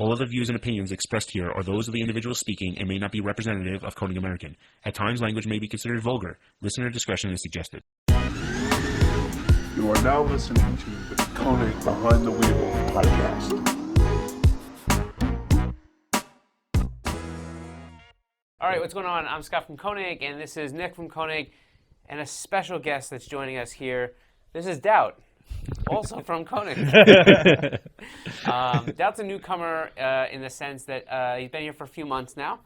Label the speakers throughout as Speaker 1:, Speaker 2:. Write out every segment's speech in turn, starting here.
Speaker 1: All of the views and opinions expressed here are those of the individual speaking and may not be representative of Koenig American. At times, language may be considered vulgar. Listener discretion is suggested.
Speaker 2: You are now listening to the Koenig Behind the Wheel podcast.
Speaker 3: All right, what's going on? I'm Scott from Koenig, and this is Nick from Koenig, and a special guest that's joining us here. This is Daut, also from Koenig. Daut's a newcomer in the sense that he's been here for a few months now,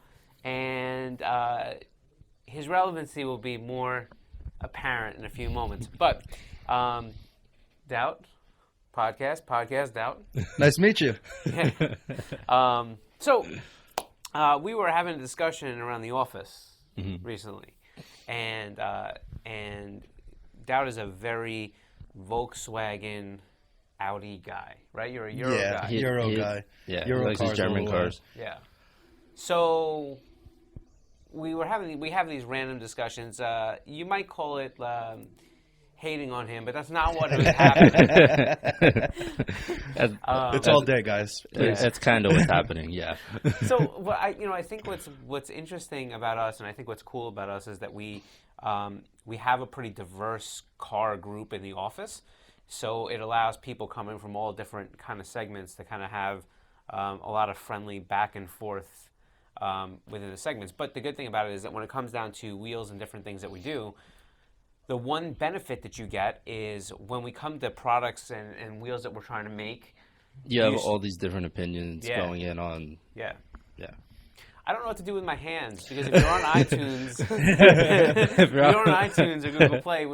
Speaker 3: and his relevancy will be more apparent in a few moments. But Daut, podcast Daut.
Speaker 4: Nice to meet you.
Speaker 3: So we were having a discussion around the office recently, and Daut is a very Volkswagen Audi guy, right? You're a Euro guy.
Speaker 4: Euro guy.
Speaker 5: Yeah,
Speaker 4: Euro
Speaker 5: he likes his German cars.
Speaker 3: Yeah. So we have these random discussions. You might call it hating on him, but that's not what was happening.
Speaker 4: It's all day, guys.
Speaker 5: That's kind of what's happening. Yeah.
Speaker 3: So, I think what's interesting about us, and I think what's cool about us, is that we have a pretty diverse car group in the office. So it allows people coming from all different kind of segments to kind of have a lot of friendly back and forth within the segments. But the good thing about it is that when it comes down to wheels and different things that we do, the one benefit that you get is when we come to products and wheels that we're trying to make.
Speaker 5: You have all these different opinions going in on.
Speaker 3: Yeah.
Speaker 5: Yeah.
Speaker 3: I don't know what to do with my hands, because if you're on iTunes, or Google Play,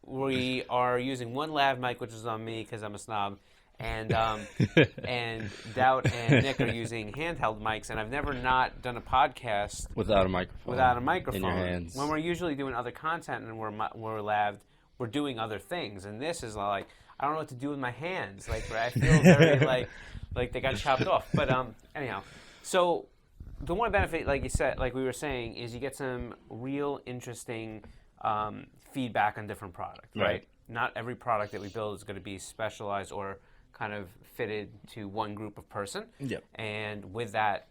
Speaker 3: we are using one lav mic, which is on me because I'm a snob, and Daut and Nick are using handheld mics, and I've never not done a podcast
Speaker 5: without a microphone. In your hands.
Speaker 3: When we're usually doing other content and we're laved, we're doing other things, and this is like I don't know what to do with my hands. Like I feel very like they got chopped off. But anyhow. So the one benefit, like you said, like we were saying, is you get some real interesting feedback on different products, right? Not every product that we build is going to be specialized or kind of fitted to one group of person.
Speaker 4: Yep.
Speaker 3: And with that,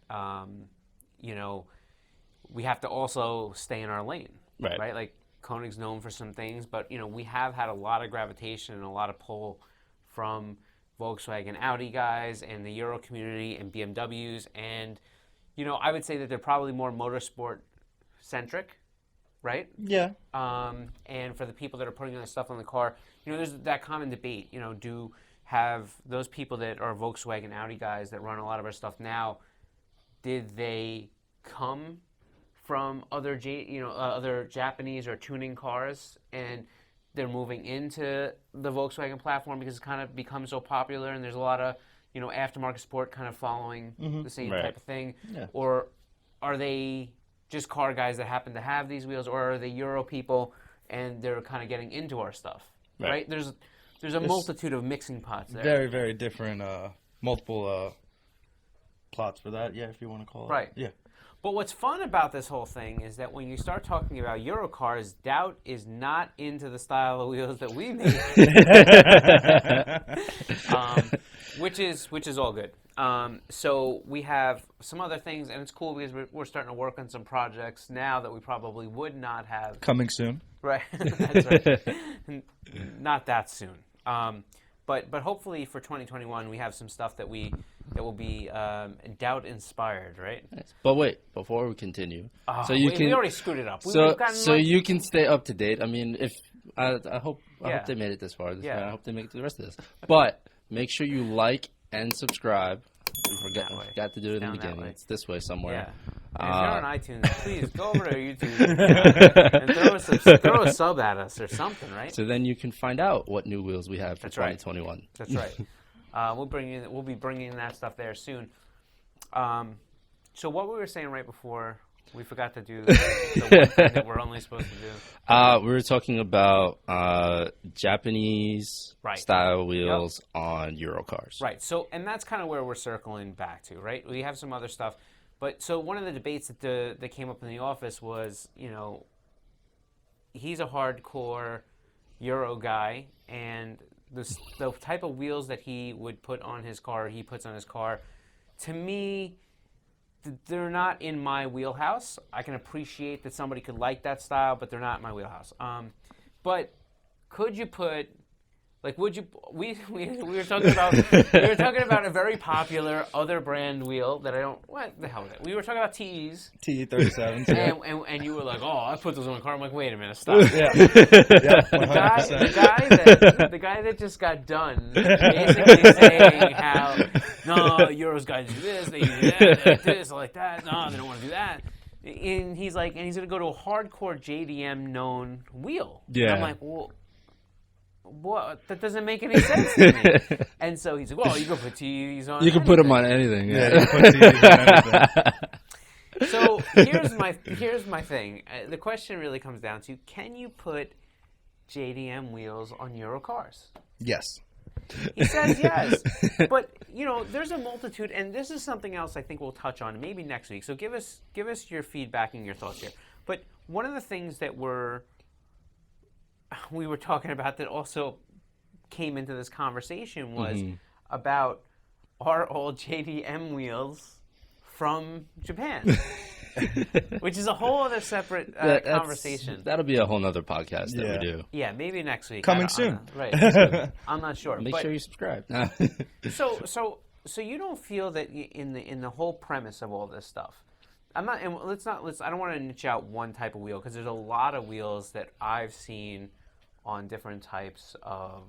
Speaker 3: we have to also stay in our lane, right? Like Koenig's known for some things, but, we have had a lot of gravitation and a lot of pull from Volkswagen Audi guys and the Euro community and BMWs, and I would say that they're probably more motorsport centric, right?
Speaker 4: Yeah.
Speaker 3: And for the people that are putting their stuff on the car, there's that common debate. Do have those people that are Volkswagen Audi guys that run a lot of our stuff now? Did they come from other Japanese or tuning cars, and they're moving into the Volkswagen platform because it's kind of become so popular, and there's a lot of, aftermarket support kind of following the same type of thing?
Speaker 4: Yeah.
Speaker 3: Or are they just car guys that happen to have these wheels, or are they Euro people and they're kind of getting into our stuff? Right? There's a multitude of mixing pots there.
Speaker 4: Very, very different, multiple plots for that, if you want to call it.
Speaker 3: Right.
Speaker 4: Yeah.
Speaker 3: But what's fun about this whole thing is that when you start talking about Euro cars, Daut is not into the style of wheels that we make, which is all good. So we have some other things, and it's cool because we're starting to work on some projects now that we probably would not have.
Speaker 4: Coming soon.
Speaker 3: Right. That's right. Not that soon. But hopefully for 2021 we have some stuff that will be Daut inspired, right?
Speaker 5: Nice. But wait, before we continue,
Speaker 3: we already screwed it up.
Speaker 5: You can stay up to date. I mean, if I hope they made it this far. I hope they make it to the rest of this. But make sure you like and subscribe. We forgot to do it in the beginning. It's this way somewhere.
Speaker 3: Yeah. And if you're on iTunes, please go over to YouTube and throw a sub at us or something, right?
Speaker 5: So then you can find out what new wheels we have for 2021.
Speaker 3: That's right. We'll be bringing that stuff there soon. So what we were saying right before, we forgot to do the one thing that we're only supposed to do.
Speaker 5: We were talking about Japanese style wheels on Euro cars.
Speaker 3: Right. So, and that's kind of where we're circling back to, right? We have some other stuff. But so one of the debates that came up in the office was, he's a hardcore Euro guy, and the type of wheels that he would put on his car, he puts on his car, to me, they're not in my wheelhouse. I can appreciate that somebody could like that style, but they're not in my wheelhouse. But could you put, like, would you? We were talking about a very popular other brand wheel that I don't. What the hell is it? We were talking about TEs.
Speaker 4: TE37s.
Speaker 3: And you were like, oh, I put those on my car. I'm like, wait a minute, stop.
Speaker 4: Yeah.
Speaker 3: The guy that just got done basically saying how no, Euros guys do this, they do that, like this, like that. No, they don't want to do that. And he's like, and he's going to go to a hardcore JDM known wheel.
Speaker 5: Yeah.
Speaker 3: And I'm like, well. What? That doesn't make any sense to me. And so he's like, well, you can put TEs on
Speaker 5: You can put them on anything.
Speaker 4: Yeah, you can put TEs on anything.
Speaker 3: So here's my thing. The question really comes down to, can you put JDM wheels on Euro cars?
Speaker 4: Yes.
Speaker 3: He says yes. But, there's a multitude, and this is something else I think we'll touch on maybe next week. So give us your feedback and your thoughts here. But one of the things that we were talking about that also came into this conversation was about are all JDM wheels from Japan, which is a whole other separate conversation.
Speaker 5: That'll be a whole nother podcast that we do.
Speaker 3: Yeah, maybe next week.
Speaker 4: Coming soon.
Speaker 3: Right. I'm not sure.
Speaker 5: Make sure you subscribe.
Speaker 3: So you don't feel that in the whole premise of all this stuff. I'm not, and I don't want to niche out one type of wheel because there's a lot of wheels that I've seen on different types of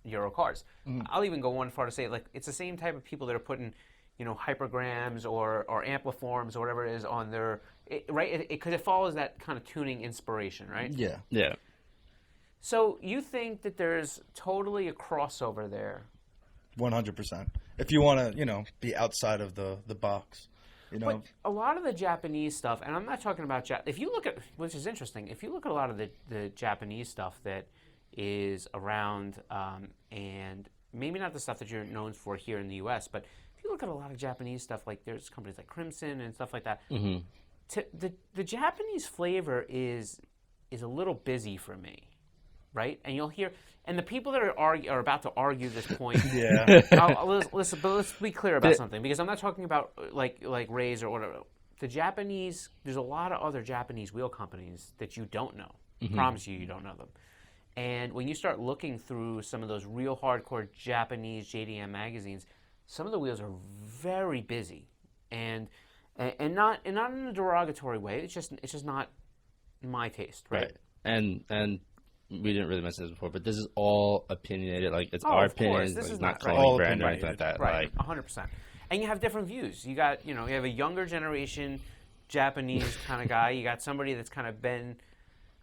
Speaker 3: Euro cars. I'll even go one far to say, like, it's the same type of people that are putting, hypergrams or ampliforms or whatever it is on their, right? Because it follows that kind of tuning inspiration, right?
Speaker 4: Yeah.
Speaker 5: Yeah.
Speaker 3: So you think that there's totally a crossover there?
Speaker 4: 100%. If you want to, be outside of the box.
Speaker 3: But a lot of the Japanese stuff, and I'm not talking about if you look at, which is interesting, if you look at a lot of the Japanese stuff that is around, and maybe not the stuff that you're known for here in the U.S., but if you look at a lot of Japanese stuff, like there's companies like Crimson and stuff like that, the Japanese flavor is a little busy for me, right? And you'll hear, and the people that are about to argue this point, listen, but let's be clear about something, because I'm not talking about like Rays or whatever. The Japanese, there's a lot of other Japanese wheel companies that you don't know. Promise you don't know them. And when you start looking through some of those real hardcore Japanese JDM magazines, some of the wheels are very busy, and not in a derogatory way. It's just not my taste, right?
Speaker 5: And we didn't really mention this before, but this is all opinionated. Like, it's our opinion.
Speaker 3: This is
Speaker 5: not
Speaker 3: right.
Speaker 5: calling brand or anything like that.
Speaker 3: Right, 100%. And you have different views. You got, you have a younger generation Japanese kind of guy. You got somebody that's kind of been,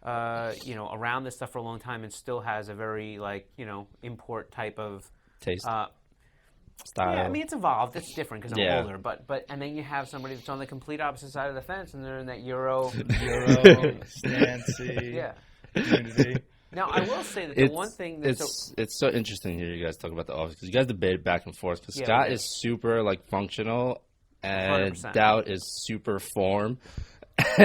Speaker 3: around this stuff for a long time and still has a very, import type of
Speaker 5: taste.
Speaker 3: Style. Yeah, I mean, it's evolved. It's different because I'm older. But and then you have somebody that's on the complete opposite side of the fence, and they're in that Euro,
Speaker 4: Stancy.
Speaker 3: Yeah.
Speaker 4: Community.
Speaker 3: Now, I will say that the one thing that's
Speaker 5: it's so interesting here. You guys talk about the office because you guys debate back and forth. Because Scott is super functional, and
Speaker 3: 100%.
Speaker 5: Daut is super form. I'm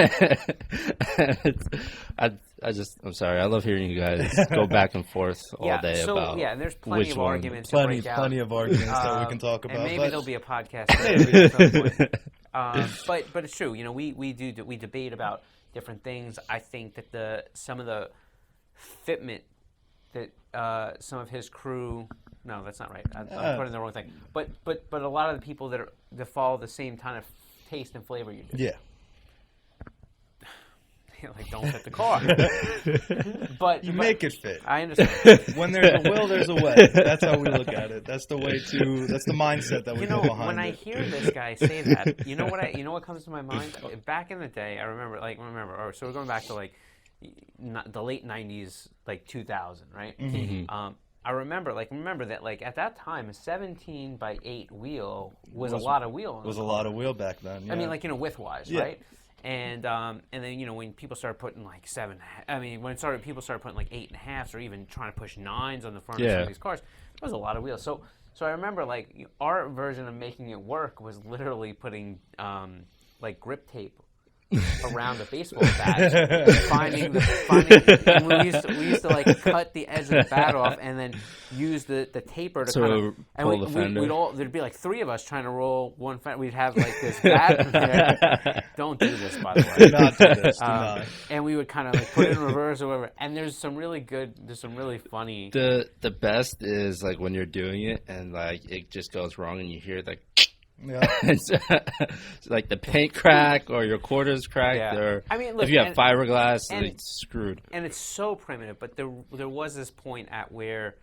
Speaker 5: sorry. I love hearing you guys go back and forth all day about.
Speaker 3: Yeah, and there's plenty of arguments.
Speaker 4: Plenty of arguments that we can talk about.
Speaker 3: And maybe there'll be a podcast at some point. But it's true. We debate about different things. I think that some of the fitment that some of his crew. No, that's not right. I'm putting the wrong thing. But a lot of the people that follow the same kind of taste and flavor you do.
Speaker 4: Yeah.
Speaker 3: Like, don't fit the car. But
Speaker 4: you make it fit.
Speaker 3: I understand.
Speaker 4: When there's a will, there's a way. That's how we look at it. That's the way to. That's the mindset that we go behind.
Speaker 3: When I hear this guy say that, you know what comes to my mind? Back in the day, I remember. So we're going back to the late '90s, 2000, right?
Speaker 4: Mm-hmm.
Speaker 3: I remember that at that time, a 17x8 wheel was a lot of wheel.
Speaker 4: It was a lot of wheel back then. Yeah.
Speaker 3: I mean, width-wise, right? And then when people started putting people started putting 8.5s or even trying to push 9s on the front of some of these cars, there was a lot of wheels. So I remember our version of making it work was literally putting grip tape around a baseball bat, finding and we used to like cut the edge of the bat off and then use the taper to kind of
Speaker 5: pull the fender.
Speaker 3: There'd be like 3 of us trying to roll one fender. We'd have like this bat in there. Don't do this, by the way.
Speaker 4: Do not do this. Do not.
Speaker 3: And we would kind of like put it in reverse or whatever. And there's some really funny.
Speaker 5: The best is like when you're doing it and like it just goes wrong and you hear like.
Speaker 4: Yeah.
Speaker 5: It's like the paint crack or your quarters cracked, or
Speaker 3: I mean, look,
Speaker 5: if you have fiberglass, it's screwed.
Speaker 3: And it's so primitive, but there was this point at where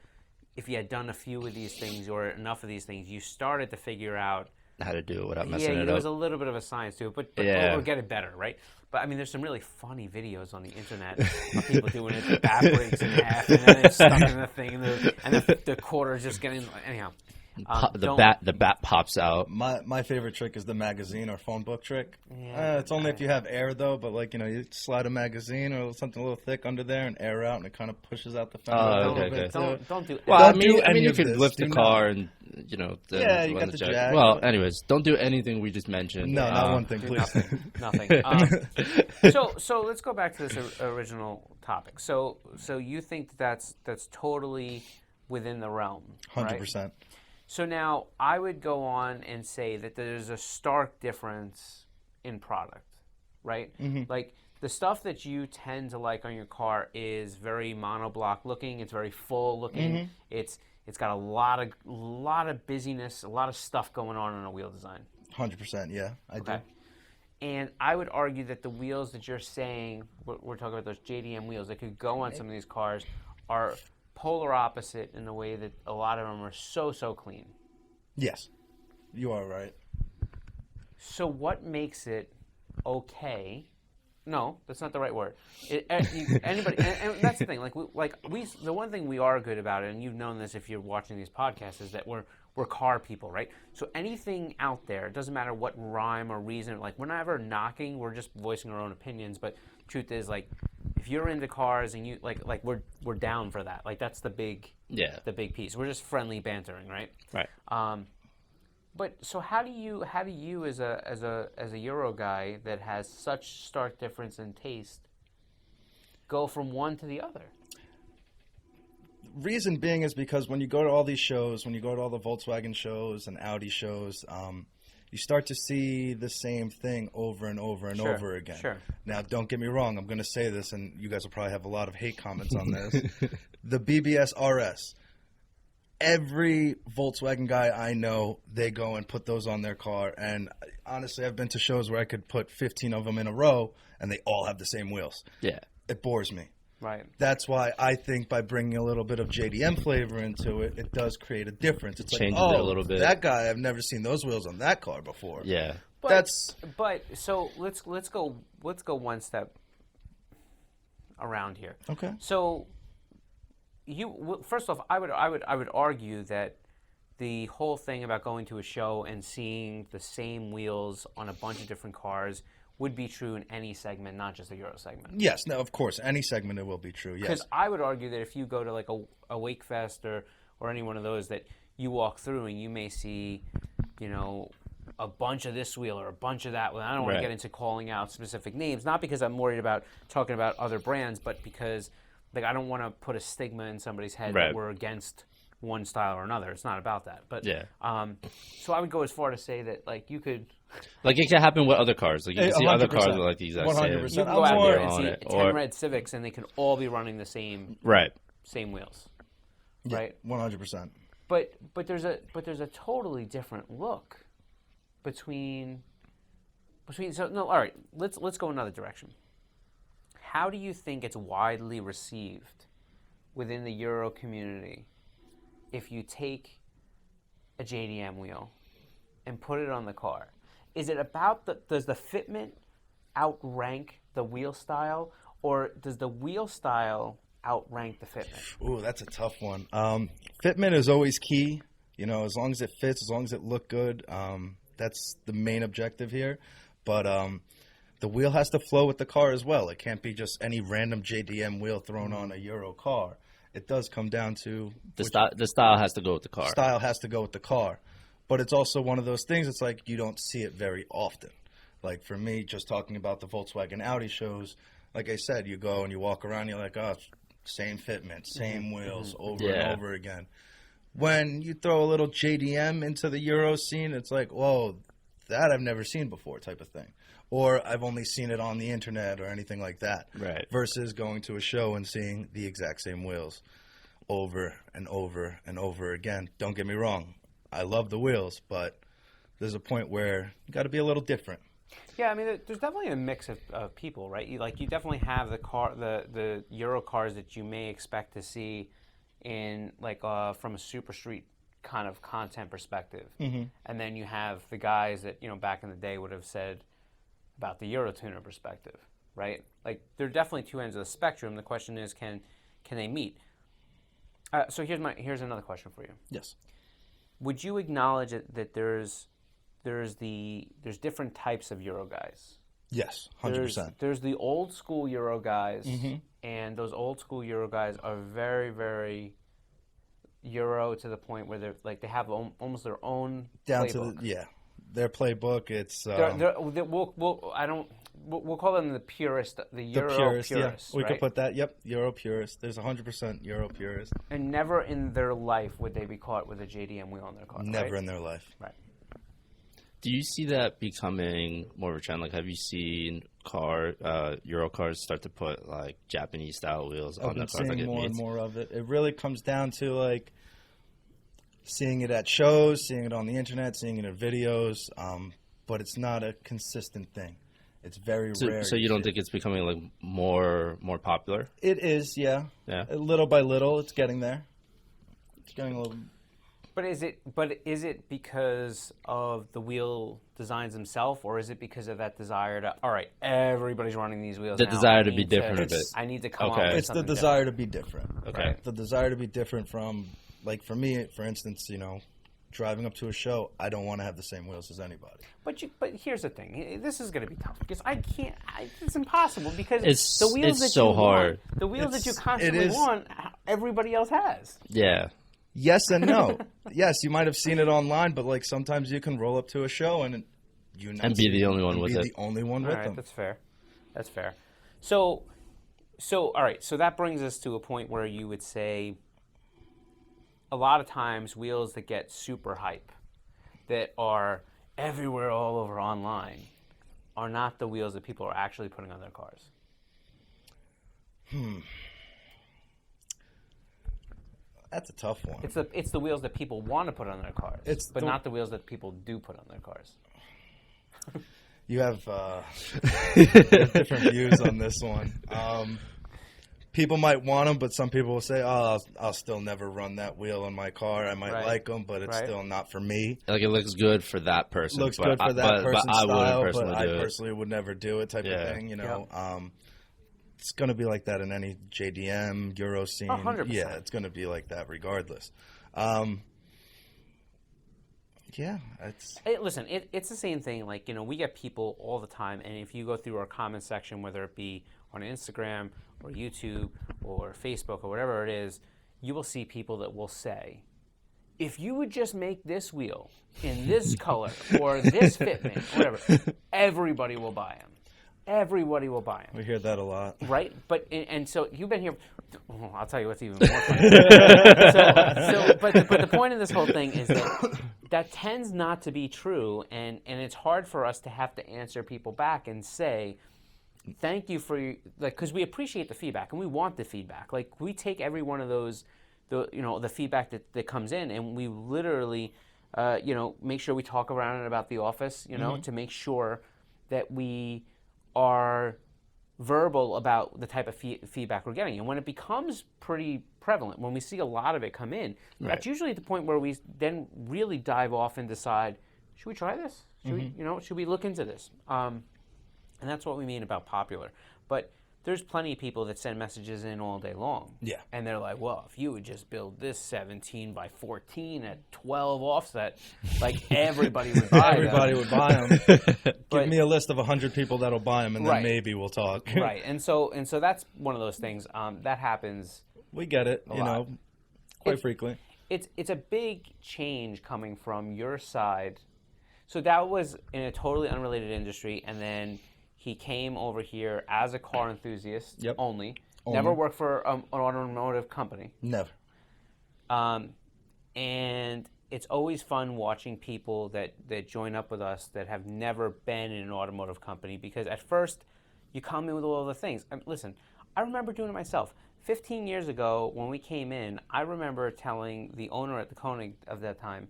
Speaker 3: if you had done a few of these things or enough of these things, you started to figure out
Speaker 5: how to do it without messing it up.
Speaker 3: There was a little bit of a science to it, but or get it better, right? But I mean, there's some really funny videos on the internet of people doing it. The bat breaks in half, and then it's stuck in the thing, and the quarter is just getting anyhow.
Speaker 5: The bat pops out.
Speaker 4: My favorite trick is the magazine or phone book trick.
Speaker 3: Yeah,
Speaker 4: it's only if you have air though, but like you slide a magazine or something a little thick under there and air out, and it kind of pushes out the fender a little bit.
Speaker 3: Don't do.
Speaker 5: Well, I mean, you could lift the car and you got the jack. Well, anyways, don't do anything we just mentioned.
Speaker 4: No, not one thing, please.
Speaker 3: Nothing. So let's go back to this original topic. So you think that's totally within the realm,
Speaker 4: 100%.
Speaker 3: So now I would go on and say that there's a stark difference in product, right?
Speaker 4: Mm-hmm.
Speaker 3: Like the stuff that you tend to like on your car is very monoblock looking. It's very full looking.
Speaker 4: Mm-hmm.
Speaker 3: It's got a lot of busyness, a lot of stuff going on in a wheel design.
Speaker 4: 100%, yeah, I do.
Speaker 3: And I would argue that the wheels that you're saying, we're talking about those JDM wheels that could go on some of these cars, are polar opposite in the way that a lot of them are so clean.
Speaker 4: Yes, you are right.
Speaker 3: So what makes it okay? No, that's not the right word. Anybody, and that's the thing. The one thing we are good about it, and you've known this if you're watching these podcasts, is that we're car people, right? So anything out there, it doesn't matter what rhyme or reason. Like we're not ever knocking. We're just voicing our own opinions. But truth is, like, if you're into cars and you like we're down for that. Like that's the big piece. We're just friendly bantering, right?
Speaker 5: Right.
Speaker 3: But so how do you as a Euro guy that has such stark difference in taste go from one to the other?
Speaker 4: Reason being is because when you go to all these shows, when you go to all the Volkswagen shows and Audi shows, you start to see the same thing over and over and over again.
Speaker 3: Sure.
Speaker 4: Now, don't get me wrong. I'm going to say this, and you guys will probably have a lot of hate comments on this. The BBS RS. Every Volkswagen guy I know, they go and put those on their car. And honestly, I've been to shows where I could put 15 of them in a row, and they all have the same wheels.
Speaker 5: Yeah.
Speaker 4: It bores me.
Speaker 3: Right.
Speaker 4: That's why I think by bringing a little bit of JDM flavor into it, it does create a difference. It's
Speaker 5: changes
Speaker 4: like,
Speaker 5: it a little bit.
Speaker 4: That guy, I've never seen those wheels on that car before.
Speaker 5: Yeah.
Speaker 3: But so let's go one step around here.
Speaker 4: Okay.
Speaker 3: So first off, I would argue that the whole thing about going to a show and seeing the same wheels on a bunch of different cars would be true in any segment, not just the Euro segment.
Speaker 4: Yes, no, of course. Any segment it will be true, yes.
Speaker 3: Because I would argue that if you go to like a Wakefest or any one of those, that you walk through and you may see, a bunch of this wheel or a bunch of that wheel. I don't want to get into calling out specific names, not because I'm worried about talking about other brands, but because I don't want to put a stigma in somebody's head that we're against one style or another. It's not about that. But so I would go as far to say that you could.
Speaker 5: Like it can happen with other cars. Like you can see other cars with like the exact
Speaker 4: 100%.
Speaker 3: You can go out there and see 10 red Civics, and they can all be running the same wheels, right?
Speaker 4: 100%.
Speaker 3: But there's a totally different look between. So no, all right. Let's go another direction. How do you think it's widely received within the Euro community if you take a JDM wheel and put it on the car? Is it about does the fitment outrank the wheel style, or does the wheel style outrank the fitment?
Speaker 4: Ooh, that's a tough one. Fitment is always key. As long as it fits, as long as it look good, that's the main objective here. But the wheel has to flow with the car as well. It can't be just any random JDM wheel thrown on a Euro car. It does come down to
Speaker 5: the style has to go with the car.
Speaker 4: Style has to go with the car. But it's also one of those things, it's like you don't see it very often. Like for me, just talking about the Volkswagen Audi shows, like I said, you go and you walk around, you're like, oh, same fitment, same wheels over and over again. When you throw a little JDM into the Euro scene, it's like, whoa, that I've never seen before type of thing. Or I've only seen it on the internet or anything like that.
Speaker 5: Right.
Speaker 4: Versus going to a show and seeing the exact same wheels over and over and over again. Don't get me wrong. I love the wheels, but there's a point where you got to be a little different.
Speaker 3: Yeah, I mean, there's definitely a mix of people, right? You definitely have the Euro cars that you may expect to see in from a super street kind of content perspective, and then you have the guys that back in the day would have said about the Eurotuner perspective, right? Like there are definitely two ends of the spectrum. The question is, can they meet? So here's another question for you.
Speaker 4: Yes.
Speaker 3: Would you acknowledge that there's different types of Euro guys?
Speaker 4: Yes, 100%.
Speaker 3: There's the old school Euro guys, and those old school Euro guys are very, very Euro to the point where they have almost their own playbook.
Speaker 4: Their playbook. It's
Speaker 3: we'll call them the purist, the Euro purist.
Speaker 4: Yeah, we
Speaker 3: right?
Speaker 4: could put that. Yep, Euro purist. There's 100% Euro purist.
Speaker 3: And never in their life would they be caught with a JDM wheel on their car.
Speaker 4: Never
Speaker 3: right?
Speaker 4: in their life.
Speaker 3: Right.
Speaker 5: Do you see that becoming more of a trend? Like, have you seen Euro cars start to put like Japanese style wheels on their cars?
Speaker 4: I've been seeing more and more of it. It really comes down to like seeing it at shows, seeing it on the internet, seeing it in videos, but it's not a consistent thing. It's very rare.
Speaker 5: So you don't think it's becoming like more popular?
Speaker 4: It is, yeah.
Speaker 5: Yeah.
Speaker 4: Little by little, it's getting there. It's getting a little.
Speaker 3: But is it because of the wheel designs themselves, or is it because of that desire to, all right, everybody's running these wheels
Speaker 5: The
Speaker 3: now,
Speaker 5: desire to be different a bit.
Speaker 3: I need to come up
Speaker 5: Okay.
Speaker 3: with
Speaker 4: It's the
Speaker 3: something
Speaker 4: desire
Speaker 3: different.
Speaker 4: to be different.
Speaker 5: Okay.
Speaker 3: Right.
Speaker 4: The desire to be different from, like for me, for instance, driving up to a show, I don't want to have the same wheels as anybody.
Speaker 3: But here's the thing. This is going to be tough because I can't. It's impossible because
Speaker 5: It's-
Speaker 3: the wheels
Speaker 5: it's
Speaker 3: that
Speaker 5: so
Speaker 3: you
Speaker 5: hard.
Speaker 3: want, the wheels that you
Speaker 4: It
Speaker 3: constantly
Speaker 4: is.
Speaker 3: want, everybody else has.
Speaker 5: Yeah.
Speaker 4: Yes and no. Yes, you might have seen it online, but like sometimes you can roll up to a show and
Speaker 5: be the only one with it.
Speaker 4: the only one
Speaker 3: All
Speaker 4: with
Speaker 3: right,
Speaker 4: them.
Speaker 3: that's fair. That's fair. So all right. So that brings us to a point where you would say, a lot of times wheels that get super hype, that are everywhere all over online, are not the wheels that people are actually putting on their cars.
Speaker 4: That's a tough one.
Speaker 3: It's the wheels that people want to put on their cars, but not the wheels that people do put on their cars.
Speaker 4: You have different views on this one. People might want them, but some people will say, "Oh, I'll still never run that wheel in my car. I might like them, but it's still not for me."
Speaker 5: Like it looks good for that person.
Speaker 4: Looks good for that person's
Speaker 5: but I
Speaker 4: style,
Speaker 5: wouldn't
Speaker 4: but
Speaker 5: personally
Speaker 4: I
Speaker 5: do it.
Speaker 4: personally would never do it. Type of thing, It's going to be like that in any JDM Euro scene.
Speaker 3: 100%.
Speaker 4: Yeah, it's going to be like that regardless. Yeah,
Speaker 3: Listen, it's the same thing. Like, we get people all the time, and if you go through our comment section, whether it be on Instagram or YouTube or Facebook or whatever it is, you will see people that will say, if you would just make this wheel in this color or this fitment, whatever, everybody will buy them. Everybody will buy them.
Speaker 4: we hear that a lot.
Speaker 3: Right? And so you've been here. Oh, I'll tell you what's even more funny. But the point of this whole thing is that tends not to be true, and it's hard for us to have to answer people back and say, thank you for because we appreciate the feedback and we want the feedback. Like, we take every one of those, the feedback that comes in, and we literally, make sure we talk around it about the office, to make sure that we are verbal about the type of feedback we're getting. And when it becomes pretty prevalent, when we see a lot of it come in, that's usually the point where we then really dive off and decide, should we try this? Should we look into this? And that's what we mean about popular. But there's plenty of people that send messages in all day long.
Speaker 4: Yeah.
Speaker 3: And they're like, well, if you would just build this 17 by 14 at 12 offset, like everybody would buy them.
Speaker 4: Everybody would buy them. Give me a list of 100 people that'll buy them, and then maybe we'll talk.
Speaker 3: Right. And so that's one of those things that happens.
Speaker 4: We get it, quite frequently.
Speaker 3: It's a big change coming from your side So Daut was in a totally unrelated industry, and then he came over here as a car enthusiast only. Never worked for an automotive company.
Speaker 4: Never.
Speaker 3: And it's always fun watching people that join up with us that have never been in an automotive company, because at first you come in with all the things. Listen, I remember doing it myself. 15 years ago when we came in, I remember telling the owner at the Koenig of that time,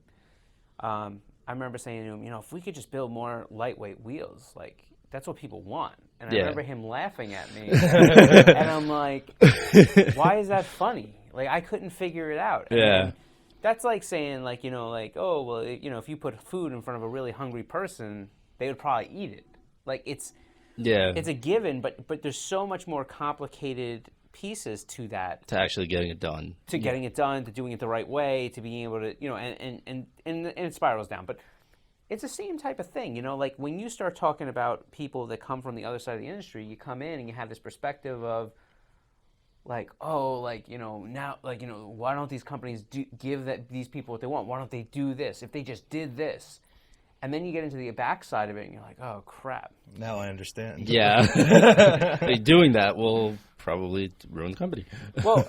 Speaker 3: I remember saying to him, if we could just build more lightweight wheels, like, that's what people want. And I remember him laughing at me. And I'm like, why is that funny? Like, I couldn't figure it out. And that's like saying, like, oh, well, if you put food in front of a really hungry person, they would probably eat it. Like, it's a given, but there's so much more complicated pieces to that.
Speaker 5: To actually getting it done.
Speaker 3: To getting it done, to doing it the right way, to being able to, and it spirals down. But it's the same type of thing, like when you start talking about people that come from the other side of the industry, you come in and you have this perspective of, like, oh, like, now, like, why don't these companies give these people what they want? Why don't they do this? If they just did this. And then you get into the backside of it and you're like, oh, crap.
Speaker 4: Now I understand.
Speaker 5: Yeah. Like, doing that will probably ruin the company.
Speaker 3: Well,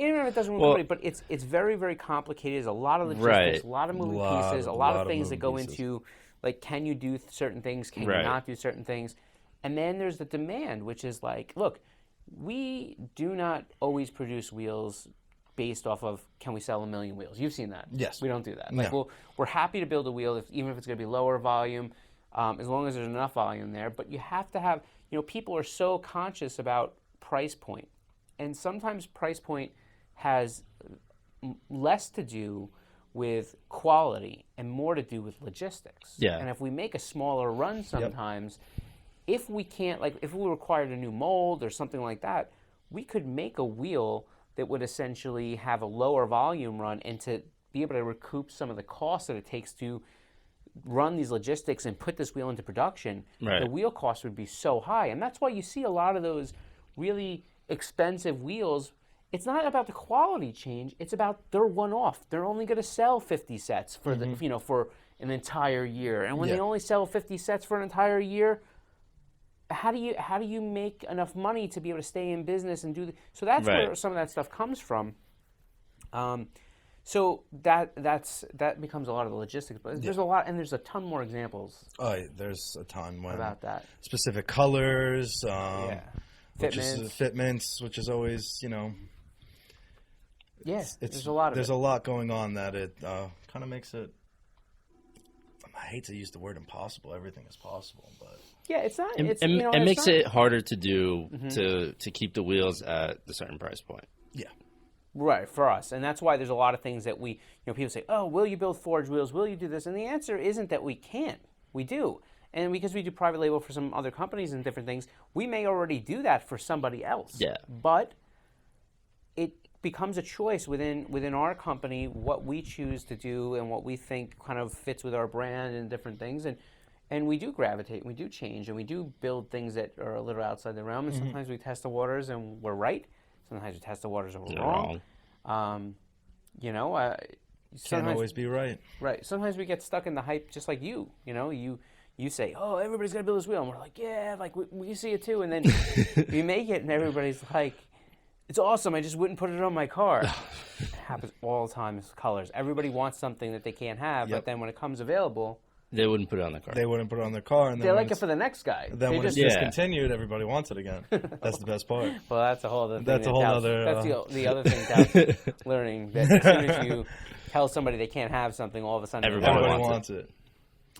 Speaker 3: even if it doesn't ruin the company, but it's very, very complicated. There's a lot of logistics, a lot of moving pieces, a lot of things that go into, like, can you do certain things? Can you not do certain things? And then there's the demand, which is like, look, we do not always produce wheels based off of, can we sell 1 million wheels? You've seen that.
Speaker 4: Yes.
Speaker 3: We don't do that. Like, we're happy to build a wheel, even if it's going to be lower volume, as long as there's enough volume there. But you have to have, people are so conscious about price point. And sometimes price point has less to do with quality and more to do with logistics.
Speaker 5: Yeah.
Speaker 3: And if we make a smaller run sometimes, if we can't, like, if we required a new mold or something like that, we could make a wheel that would essentially have a lower volume run, and to be able to recoup some of the costs that it takes to run these logistics and put this wheel into production, the wheel cost would be so high. And that's why you see a lot of those really expensive wheels. It's not about the quality change. It's about they're one-off. They're only going to sell 50 sets for the for an entire year. And when they only sell 50 sets for an entire year, how do you make enough money to be able to stay in business and do so that's where some of that stuff comes from. So that becomes a lot of the logistics, but there's a lot, and there's a ton more examples.
Speaker 4: Oh, there's a ton
Speaker 3: about that.
Speaker 4: Specific colors,
Speaker 3: fitments,
Speaker 4: which is always,
Speaker 3: there's a lot of
Speaker 4: there's a lot going on that it kind of makes it. I hate to use the word impossible. Everything is possible, but
Speaker 3: it's not.
Speaker 5: It makes it harder to do to keep the wheels at a certain price point.
Speaker 4: Yeah.
Speaker 3: Right, for us. And that's why there's a lot of things that we, people say, oh, will you build forged wheels? Will you do this? And the answer isn't that we can't. We do. And because we do private label for some other companies and different things, we may already do that for somebody else.
Speaker 5: Yeah.
Speaker 3: But it becomes a choice within our company what we choose to do and what we think kind of fits with our brand and different things. And we do gravitate, we do change, and we do build things that are a little outside the realm. And sometimes we test the waters and we're right. Sometimes we test the waters and we're wrong.
Speaker 4: Can't always be right.
Speaker 3: Right. Sometimes we get stuck in the hype, just like you. You say, oh, everybody's got to build this wheel. And we're like, yeah, like we see it too. And then we make it and everybody's like, it's awesome. I just wouldn't put it on my car. It happens all the time. It's colors. Everybody wants something that they can't have, but then when it comes available,
Speaker 5: they wouldn't put it on their car.
Speaker 4: They wouldn't put it on their car. And then
Speaker 3: they like it for the next guy.
Speaker 4: Then when it's discontinued, everybody wants it again. That's the best part.
Speaker 3: Well, that's a whole other thing.
Speaker 4: That's a whole other...
Speaker 3: That's the other thing Daut's learning. That as soon as you tell somebody they can't have something, all of a sudden
Speaker 5: everybody
Speaker 4: wants it.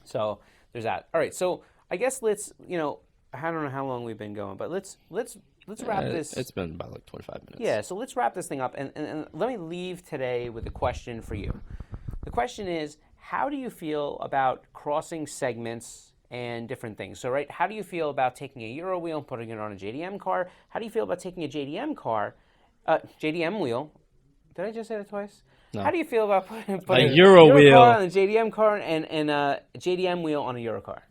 Speaker 3: So there's that. All right, so I guess let's, I don't know how long we've been going, but let's wrap this.
Speaker 5: It's been about like 25 minutes.
Speaker 3: Yeah, so let's wrap this thing up. And let me leave today with a question for you. The question is, how do you feel about crossing segments and different things? So, right, how do you feel about taking a Euro wheel and putting it on a JDM car? How do you feel about taking a JDM wheel? Did I just say that twice?
Speaker 5: No.
Speaker 3: How do you feel about putting
Speaker 5: a Euro wheel
Speaker 3: car on a JDM car and a JDM wheel on a Euro car?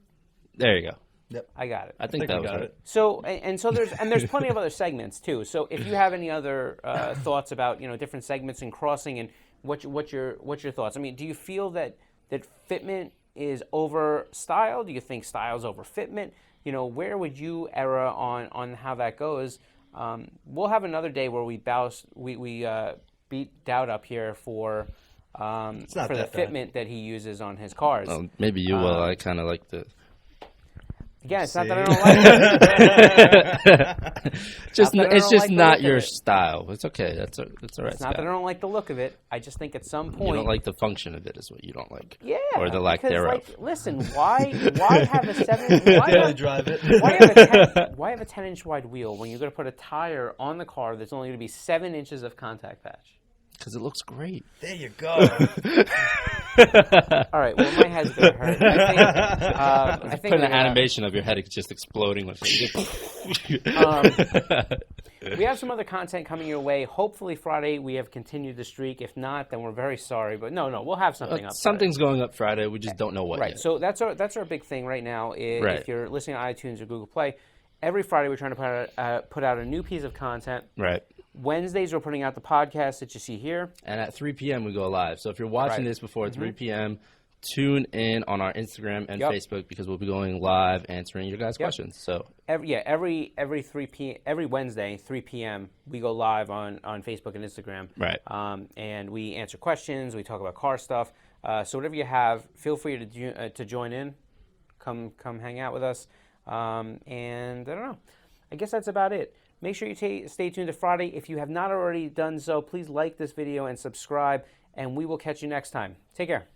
Speaker 5: There you go.
Speaker 4: Yep.
Speaker 3: I got it.
Speaker 5: I think that was it.
Speaker 3: So there's plenty of other segments too. So if you have any other thoughts about different segments and crossing and what's your thoughts? I mean, do you feel that fitment is over style? Do you think style's over fitment? You know, where would you err on how that goes? We'll have another day where we beat Daut up here for the fitment that he uses on his cars.
Speaker 5: Well, maybe you will. I kind of like the.
Speaker 3: Yeah, it's not that I don't like it.
Speaker 5: It's just not your style. It's okay. That's all right.
Speaker 3: It's not that I don't like the look of it. I just think at some point
Speaker 5: you don't like the function of it. Is what you don't like.
Speaker 3: Yeah,
Speaker 5: or the lack thereof.
Speaker 3: Like, listen, why have a 7? Why have a 10-inch wide wheel when you're going to put a tire on the car that's only going to be 7 inches of contact patch?
Speaker 5: Because it looks great.
Speaker 4: There you go.
Speaker 3: All right. Well, my head's gonna hurt. I think
Speaker 5: put an animation of your head just exploding with it.
Speaker 3: We have some other content coming your way. Hopefully Friday we have continued the streak. If not, then we're very sorry. But no, we'll have something up.
Speaker 5: Something's going up Friday. We just don't know what.
Speaker 3: Right.
Speaker 5: Yet.
Speaker 3: So that's our big thing right now. If you're listening to iTunes or Google Play, every Friday we're trying to put out a new piece of content.
Speaker 5: Right.
Speaker 3: Wednesdays, we're putting out the podcast that you see here.
Speaker 5: And at 3 p.m., we go live. So if you're watching this before 3 p.m., tune in on our Instagram and Facebook because we'll be going live answering your guys' questions. So
Speaker 3: every Wednesday, 3 p.m., we go live on Facebook and Instagram.
Speaker 5: Right.
Speaker 3: And we answer questions. We talk about car stuff. So whatever you have, feel free to join in. Come hang out with us. And I don't know. I guess that's about it. Make sure you stay tuned to Friday. If you have not already done so, please like this video and subscribe, and we will catch you next time. Take care.